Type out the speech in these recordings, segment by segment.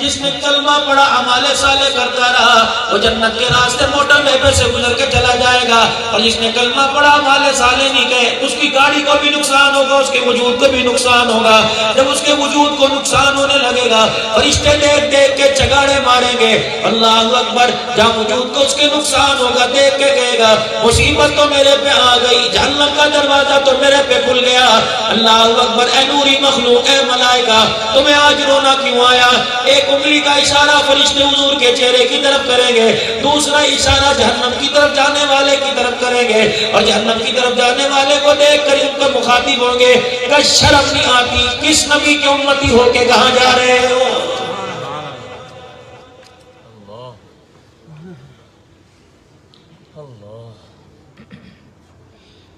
جس نے کلمہ پڑھا اعمال صالح کرتا رہا وہ جنت کے راستے موٹر وے پہ سے گزر کے چلا جائے گا، اور جس نے کلمہ پڑھا اعمال صالح نہیں کہے اس کی گاڑی کو بھی نقصان ہوگا، اس کے وجود کو بھی نقصان ہوگا۔ جب اس کے وجود کو نقصان ہونے لگے گا فرشتے دیکھ دیکھ کے چگاڑے ماریں گے، اللہ اکبر، جہاں وجود کو اس کے نقصان ہوگا دیکھ کے کہے گا مصیبت تو میرے پہ آ گئی، جہنم کا دروازہ تو میرے پہ کھل گیا۔ اللہ اکبر، اے نوری مخلوق، اے ملائکہ، تمہیں آج رونا کیوں آیا؟ ایک انگلی کا اشارہ فرشتے حضور کے چہرے کی طرف کریں گے، دوسرا اشارہ جہنم کی طرف جانے والے کی طرف کریں گے، اور جہنم کی طرف جانے والے کو دیکھ کر ان کو مخاطب ہوں گے کہ شرم نہیں آتی، کس نبی کے امتی ہو کے کہاں جا رہے ہو؟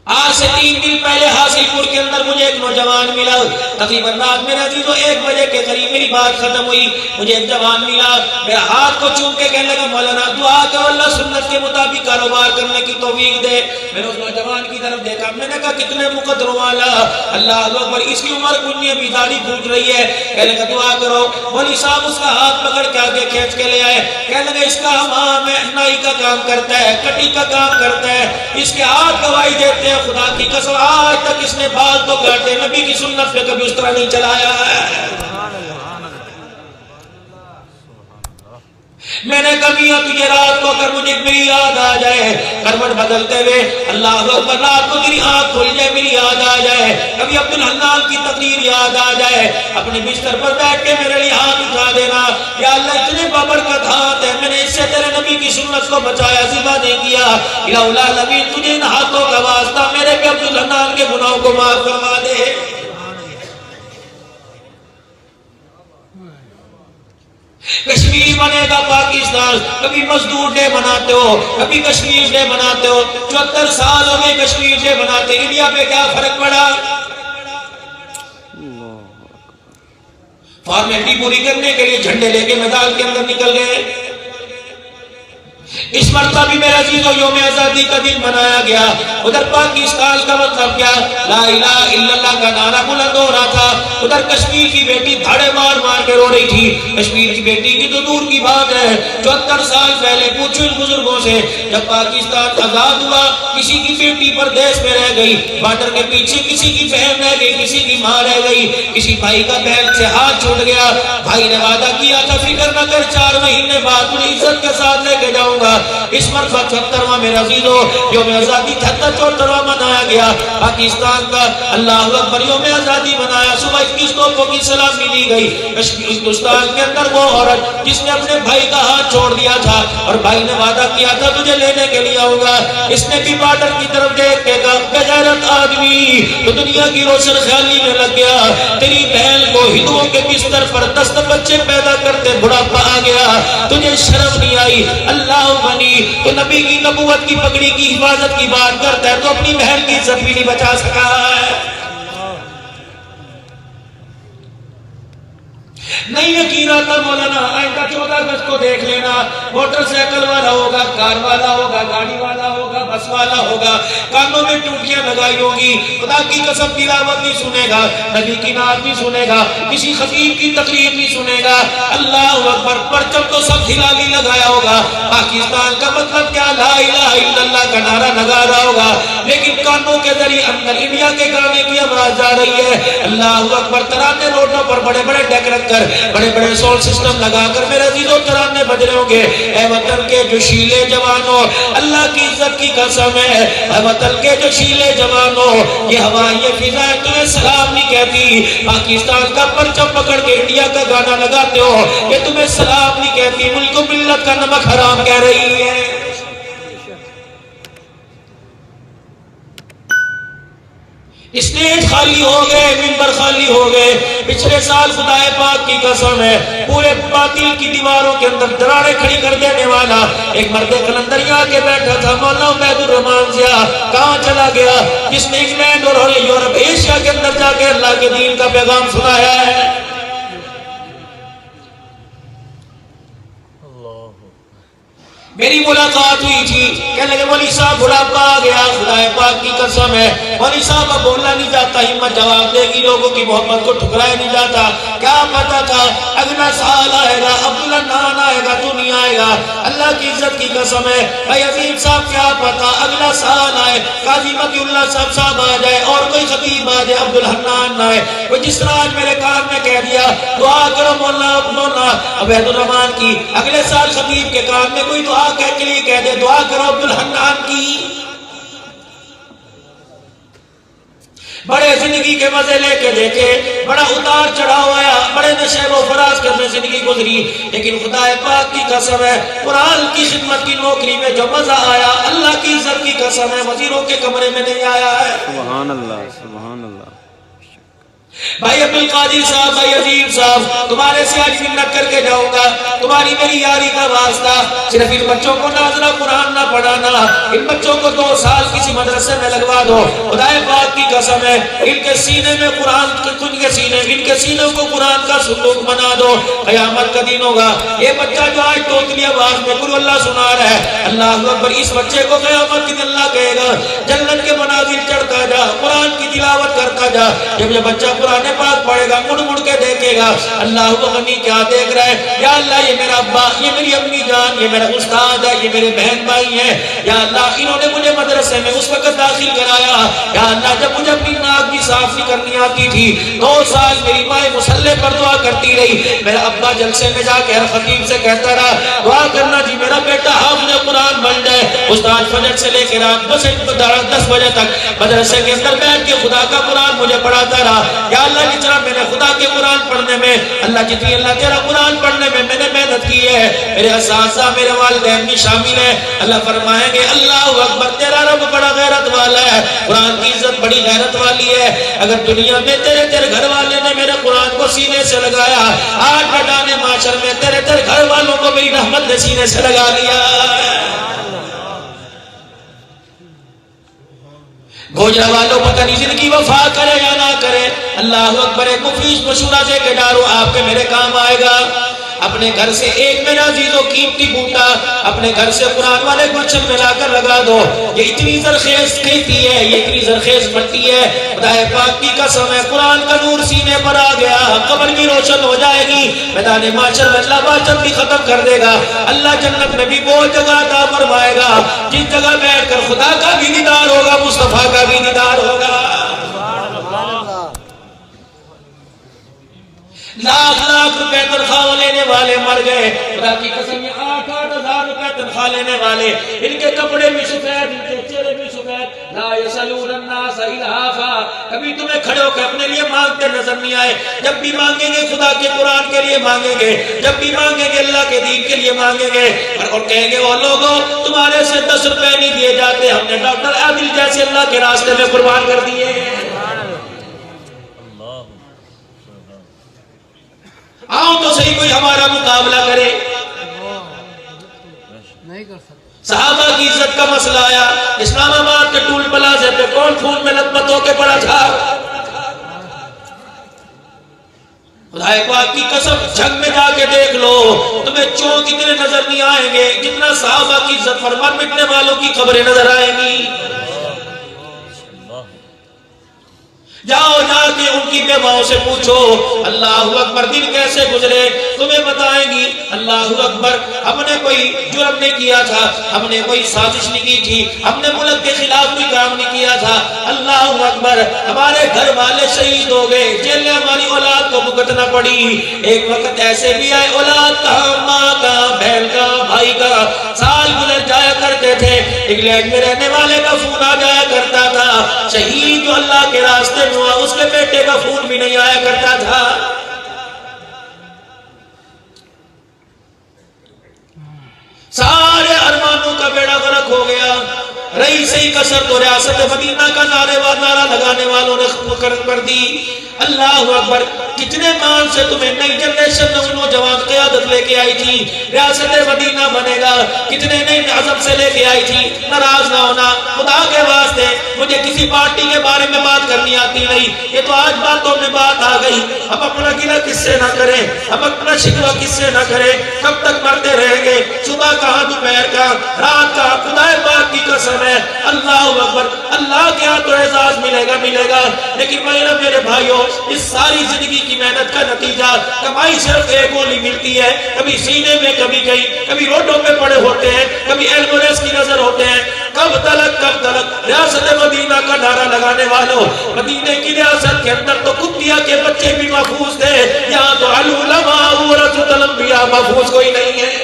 آج سے 3 دن پہلے حاصل پور کے اندر مجھے ایک نوجوان ملا، تقریباً رات میرے عزیزو 1 بجے کے قریب میری بات ختم ہوئی، مجھے ایک جوان ملا، میرا ہاتھ کو چوم کے کہنے لگا مولانا دعا کرو اللہ سنت کے مطابق کاروبار کرنے کی توفیق دے۔ میں نے اس نوجوان کی طرف دیکھا، میں نے کہا کتنے مقدروں والا، اللہ اکبر، اس کی عمر کنی ابھی داڑھی پھوٹ رہی ہے، کہنے لگا دعا کرو۔ مولوی صاحب اس کا ہاتھ پکڑ کے آگے کھینچ کے لے آئے، کہنے لگا اس کا حمام ہے، نائی کا کام کرتا ہے، کٹی کا کام کرتا ہے، اس کے ہاتھ گواہی دیتے ہیں خدا کی قسم آج تک اس نے بال تو کاٹے، نبی کی سنت پہ کبھی اس طرح نہیں چلایا ہے۔ میں نے کبھی تجھے رات کو اگر مجھے میری یاد آ جائے، کروٹ بدلتے ہوئے اللہ اکبر، رات کو تیری آنکھ کھل جائے میری یاد آ جائے، کبھی عبدالحنان کی تقریر یاد آ جائے، اپنے بستر پر بیٹھ کے میرے لیے ہاتھ اٹھا دینا، یا اللہ اتنے بابرکت ہاتھ ہے، میں نے اس سے تیرے نبی کی سنت کو بچایا، ذبح نہیں کیا، الہ العالمین تجھے ان ہاتھوں کا واسطہ میرے بھی عبدالحنان کے گناہوں کو معاف فرما دے۔ کشمیر بنے گا پاکستان، کبھی مزدور ڈے مناتے ہو، کبھی کشمیر ڈے مناتے ہو، 74 سال ہو گئے کشمیر ڈے مناتے، انڈیا پہ کیا فرق پڑا؟ فارمیلٹی پوری کرنے کے لیے جھنڈے لے کے میدان کے اندر نکل گئے۔ اس مرتبہ بھی میرے عزیزو یوم آزادی کا دن منایا گیا، ادھر پاکستان کا مطلب کیا لا الہ الا اللہ کا نعرہ بلند ہو رہا تھا، ادھر کشمیر کی بیٹی دھاڑے مار مار کے رو رہی تھی۔ کشمیر کی بیٹی کی تو دور کی بات ہے، 74 سال پہلے پوچھو ان بزرگوں سے، جب پاکستان آزاد ہوا کسی کی بیٹی پردیس میں رہ گئی، بارڈر کے پیچھے کسی کی بہن رہ گئی، کسی کی ماں رہ گئی، کسی بھائی کا بہن سے ہاتھ چھوٹ گیا، بھائی نے وعدہ کیا تھا فکر نہ کر 4 مہینے بعد تجھے عزت کے ساتھ لے کے جاؤں گا۔ اس مرتبہ 76واں میرے عزیزو یوم آزادی 74واں منایا گیا پاکستان کا، اللہ اکبر، یوم آزادی منایا، صبح 21 توپوں کی سلامی دی گئی۔ ہندوستان کے اندر وہ عورت جس نے اپنے بھائی کا ہاتھ چھوڑ دیا تھا اور بھائی نے وعدہ کیا تھا تجھے لینے کے لیے آؤں گا، اس نے بھی بارڈر کی طرف دیکھ کے کہا بغیرت آدمی تو دنیا کی روشن خیالی میں لگ گیا، تیری بہن کو ہندوؤں کے بستر پر 10 بچے پیدا کرتے بڑھاپا آ گیا، تجھے شرم نہیں آئی؟ اللہ بنی تو نبی کی نبوت کی پگڑی کی حفاظت کی بات کرتا ہے تو اپنی بہن کی عزت بھی نہیں بچا سکا ہے۔ نہیں یقین آتا مولانا آئندہ 14 اگست کو دیکھ لینا، موٹر سائیکل والا ہوگا، کار والا ہوگا، گاڑی والا ہوگا، بس والا ہوگا، کانوں میں ٹوٹیاں لگائی ہوگی، خدا کی قسم تلاوت نہیں سنے گا، نبی کی نعت نہیں سنے گا، کسی خطیب کی تقریر نہیں سنے گا، اللہ اکبر، پرچم تو سب ہلالی لگایا ہوگا، پاکستان کا مطلب کیا لا الہ الا اللہ کا نعرہ لگا رہا ہوگا، لیکن کانوں کے ذریعے اندر انڈیا کے گانے کی آواز جا رہی ہے، اللہ اکبر، ترانے روڈوں پر بڑے بڑے ڈیک رکھ کر، بڑے بڑے ساؤنڈ سسٹم لگا کر میرے عزیزوں ترانے بج رہے ہوں گے، اے وطن کے جو شیلے جوانوں، اللہ کی عزت کی قسم ہے، اے وطن کے جو شیلے جوانوں، یہ ہوائیں یہ فضائیں تمہیں سلام نہیں کہتی، پاکستان کا پرچم پکڑ کے انڈیا کا گانا لگاتے ہو، یہ تمہیں سلام نہیں کہتی، ملک و ملت کا نمک حرام کہہ رہی ہے۔ اسٹیج خالی ہو گئے، ممبر خالی ہو گئے، پچھلے سال خدا پاک کی قسم ہے پورے باطل کی دیواروں کے اندر دراڑیں کھڑی کر دینے والا ایک مرد قلندر یہاں کے بیٹھا تھا، مولانا عبید الرحمان ضیاء، کہاں چلا گیا؟ جس نے انگلینڈ اور یورپ ایشیا کے اندر جا کے اللہ کے دین کا پیغام سنایا ہے۔ میری ملاقات ہوئی تھی، کہنے لگے مولی صاحب بڑھاپا آ گیا، خدا پاک کی قسم ہے مولی صاحب اب بولنا نہیں جاتا، ہمت جواب دے گی، لوگوں کی محبت کو ٹھکرائے نہیں جاتا، کیا پتا تھا اگلا سال آئے گا کا نان آئے گا تو نہیں آئے گا. اللہ کی عزت کی قسم ہے بھائی عظیم صاحب کیا پتا اگلا سال آئے قاضی متی اللہ صاحب آ جائے اور کوئی خطیب آ جائے عبد الحنان نہ آئے. کوئی جس طرح آج میرے کان میں کہہ دیا دعا کرو مولانا عبید الرحمان کی, اگلے سال خطیب کے کان میں کوئی دعا کے لیے کہہ دے دعا کرو عبد الحنان کی. بڑے زندگی کے مزے لے کے دیکھے, بڑا اتار چڑھا ہوا, بڑے نشے و فراز کرنے زندگی گزری, لیکن خدا پاک کی قسم ہے قرآن کی خدمت کی نوکری میں جو مزہ آیا اللہ کی عزت کی قسم ہے وزیروں کے کمرے میں نہیں آیا ہے. سبحان اللہ سبحان اللہ. بھائی عبد القادر صاحب, بھائی عظیم صاحب, تمہارے سے آج منت کر کے جاؤں گا, تمہاری میری یاری کا واسطہ, صرف ان بچوں کو نازلہ قرآن نہ پڑھانا, ان بچوں کو 2 سال کسی مدرسے میں لگوا دو. خدا پاک کی قسم ہے ان کے سینے میں قرآن, ان کے سینوں کو قرآن کا صندوق بنا دو. قیامت کا دن ہوگا, یہ بچہ جو آج توتلی آواز میں قل اللہ سنا رہا ہے, اللہ اکبر, اس بچے کو قیامت کے دن اللہ کہے گا جنت کے منازل چڑھتا جا, قرآن کی تلاوت کرتا جا. جب یہ بچہ قرآن پاک پڑھے گا مڑ مڑ کے دیکھے گا اللہ غنی کیا دیکھ رہا ہے, یا اللہ یہ میرا ابا, یہ میری امی جان, یہ میرا استاد ہے, یہ میرے بہن بھائی ہیں, یا اللہ انہوں نے مجھے مدرسے میں اس وقت داخل کرایا, یا اللہ جب مجھے اپنی ناک کی صاف نہیں کرنی آتی تھی 2 سال میری ماں مصلی پر دعا کرتی رہی, میرا ابا جلسے میں جا کے ہر خطیب سے کہتا رہا دعا کرنا جی میرا بیٹا حافظ قرآن بن جائے. استاد فجر سے لے کے رات 10 بجے تک مدرسے کے اندر بیٹھ کے خدا کا قرآن مجھے پڑھاتا رہا. یا اللہ جتنا میں نے خدا کے قرآن پڑھنے میں, اللہ جتنی اللہ تیرا قرآن پڑھنے میں میں نے محنت کی ہے, میرے اساتذہ میرے والدین بھی شامل ہیں. اللہ فرمائیں گے اللہ اکبر, تیرا رب بڑا غیرت والا ہے, قرآن کی عزت بڑی غیرت والی ہے. اگر دنیا میں تیرے گھر والے نے میرے قرآن کو سینے سے لگایا, آج میدان معاشر میں تیرے گھر والوں کو میری رحمت نے سینے سے لگا لیا. گوجرا والوں پتہ نہیں زندگی وفا کرے یا نہ کرے. اللہ اکبر, ایک مفید مشورہ دے کے ڈالو آپ کے میرے کام آئے گا. اپنے گھر سے ایک میرا عزیز و قیمتی بوٹا اپنے گھر سے قرآن والے گلشن میں لا کر لگا دو. یہ اتنی زرخیز کھیتی ہے, یہ اتنی زرخیز مٹی ہے, خدا پاک کی قسم ہے قرآن کا نور سینے پر آ گیا, قبر بھی روشن ہو جائے گی, میدان معاشر میں اللہ باشد بھی ختم کر دے گا. اللہ جنت میں بھی وہ جگہ عطا فرمائے گا جس جگہ بیٹھ کر خدا کا بھی دیدار ہوگا, مصطفیٰ کا بھی دیدار ہوگا. لاکھ روپے تنخواہ لینے والے مر گئے, خدا کی قسم یہ 8,000 روپے تنخواہ لینے والے, ان کے کپڑے بھی سفید, ان کے چہرے بھی سفید. لا یسألون الناس الہافا, کبھی تمہیں کھڑے ہو کے اپنے لیے مانگتے نظر نہیں آئے. جب بھی مانگیں گے خدا کے قرآن کے لیے مانگیں گے, جب بھی مانگیں گے اللہ کے دین کے لیے مانگیں گے, اور کہیں گے وہ لوگوں تمہارے سے 10 روپے نہیں دیے جاتے, ہم نے ڈاکٹر عادل جیسے اللہ کے راستے میں قربان کر دیے. آؤ تو صحیح کوئی ہمارا مقابلہ کرے. صحابہ کی عزت کا مسئلہ آیا, اسلام آباد کے ٹول پلازے پہ کون خون میں لطمت ہو کے پڑا تھا. خدا پاک کی قسم جنگ میں جا کے دیکھ لو, تمہیں چونک اتنے نظر نہیں آئیں گے جتنا صحابہ کی عزت پر مر مٹنے والوں کی قبریں نظر آئیں گی. جاؤ جا کے ان کی بیواؤں سے پوچھو اللہ اکبر دن کیسے گزرے, تمہیں بتائیں گی. اللہ اکبر, ہم نے کوئی جرم نہیں کیا تھا, ہم نے کوئی سازش نہیں کی تھی, ہم نے ملک کے خلاف کوئی کام نہیں کیا تھا. اللہ اکبر, ہمارے گھر والے شہید ہو گئے, جیل میں ہماری اولاد کو بھگتنا پڑی. ایک وقت ایسے بھی آئے اولاد کہاں, ماں کہاں, بہن کہاں, بھائی کہاں. سال گزر جایا کرتے تھے, انگلینڈ میں رہنے والے کا فون آ جایا کرتا تھا, شہید جو اللہ کے راستے میں ہوا اس کے بیٹے کا فون بھی نہیں آیا کرتا تھا. سارے ارمانوں کا بیڑا غرق ہو گیا. رہی صحیح کسر تو ریاست مدینہ کا نعرہ لگانے والوں نے کر دی. اللہ اکبر, کتنے مان سے تمہیں نئی جنریشن نوجوان قیادت لے کے آئی تھی, ریاست مدینہ بنے گا, کتنے نئی عزم سے لے کے آئی تھی. ناراض نہ ہونا, خدا کے واسطے مجھے کسی پارٹی کے بارے میں بات کرنی آتی نہیں, یہ تو آج باتوں میں بات آ گئی. ہم اپنا گلہ کس سے نہ کریں, ہم اپنا شکوہ کس سے نہ کریں, کب تک مرتے رہیں گے, صبح کہاں دوپہر کا, رات کا. خدا پاک کی قسم ہے، اللہ اکبر، اللہ کے ہاں تو اعزاز ملے گا، لیکن میرے بھائیوں اس ساری زندگی کی محنت کا نتیجہ کمائی صرف ایک گولی ملتی ہے، کبھی سینے میں، کبھی کہیں، کبھی روڈوں پہ پڑے ہوتے ہیں، کبھی ایمبولینس کی نظر ہوتے ہیں۔ کب تلک ریاست مدینہ کا نعرہ لگانے والوں، مدینہ کی ریاست کے اندر تو کتیا کے بچے بھی محفوظ تھے، یہاں تو العلماء ورثۃ الانبیاء محفوظ کوئی نہیں ہے۔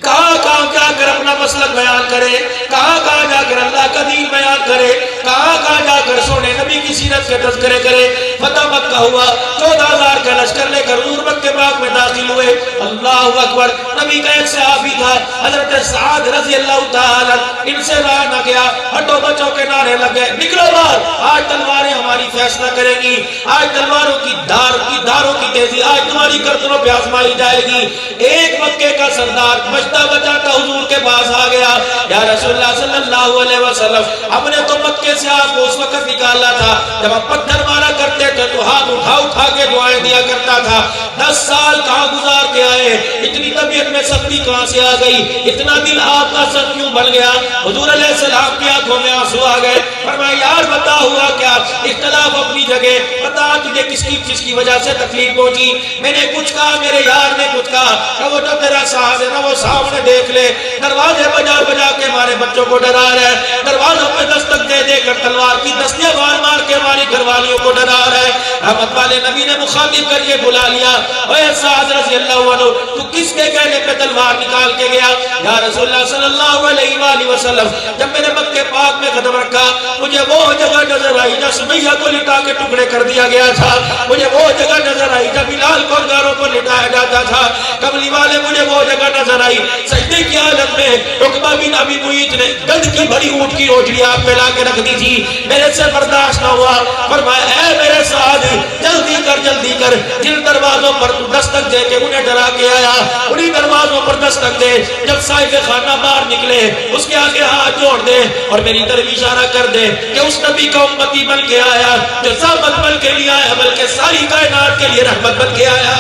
کہاں جا کر اپنا مسلک بیان کرے، کہاں جا کر اللہ کا دین بیان کرے، کہاں جا کر سونے نبی کی سیرت کے تذکرے کرے۔ فتح مکہ ہوا، 14,000 کا لشکر لے کر حضور مکہ پاک میں داخل ہوئے۔ اللہ اکبر، نبی کا ایک صحابی تھا حضرت سعد رضی اللہ تعالی، ان سے رہا نہ گیا، ہٹو بچوں کے نعرے لگ گئے، نکلو باہر، آج تلواریں ہماری فیصلہ کریں گی، آج تلواروں کی دھاروں کی تیزی آج تمہاری گردنوں پہ آزمائی جائے گی۔ ایک مکے کا سردار بچتا بچاتا حضور کے پاس آ گیا، یا رسول اللہ صلی اللہ علیہ وسلم، ہم نے تو مکے سے آپ کو اس وقت نکالا تھا جب آپ پتھر مارا کرتے تھے تو ہاتھ اٹھا کے دعائیں دیا کرتا تھا، 10 سال کہاں گزار کے آئے، اتنی طبیعت میں سختی کہاں سے آ گئی، اتنا دل آپ کا سخت کیوں بن گیا؟ حضور علیہ السلام کی آنکھوں میں آنسو آ گئے، فرمایا یار بتا ہوا کیا؟ اختلاف اپنی جگہ، بتا تجھے کس کی وجہ سے تکلیف پہنچی؟ میں نے کچھ کہا، میرے یار نے کچھ کہا کہ وہ جو تیرا صاحب ہے نا وہ سامنے دیکھ لے، دروازے بجا کے ہمارے بچوں کو ڈرا رہا ہے، دروازوں پہ دستک دے کر تلوار کی دستیاں مار کے ہماری گھر والیوں کو ڈرا رہا ہے۔ رحمت والے نبی نے مخاطب کر یہ بلا لیا، اے سعد رضی اللہ عنہ، تو کس کے کہنے پہ تلوار نکال کے گیا؟ یا رسول اللہ صلی اللہ علیہ وآلہ وسلم، جب میں نے مکہ پاک میں قدم رکھا مجھے وہ جگہ نظر آئی جہاں سمیہ کو لٹا کے ٹکڑے کر دیا گیا تھا، مجھے وہ جگہ نظر آئی جب بلال کو انگاروں پر لٹایا جاتا تھا، کملی والے مجھے وہ جگہ نظر آئی سجدے کی حالت میں عقبہ بن ابی معیط نے گند کی بھری اونٹ کی روٹی آپ پہ لا کے رکھ دی تھی، میرے سے برداشت نہ ہوا، فرمایا اے میرے سعد جلدی کر، جن دروازوں پر تو دستک دے کے انہیں ڈرا کے آیا انہی دروازوں پر دستک دے، جب صاحب خانہ باہر نکلے اس کے آگے ہاتھ جوڑ دے اور میری طرف اشارہ کر دے کہ اس نبی کا امتی بن کے آیا جو زحمت بن کے لیے آیا بلکہ ساری کائنات کے لیے رحمت بن کے آیا۔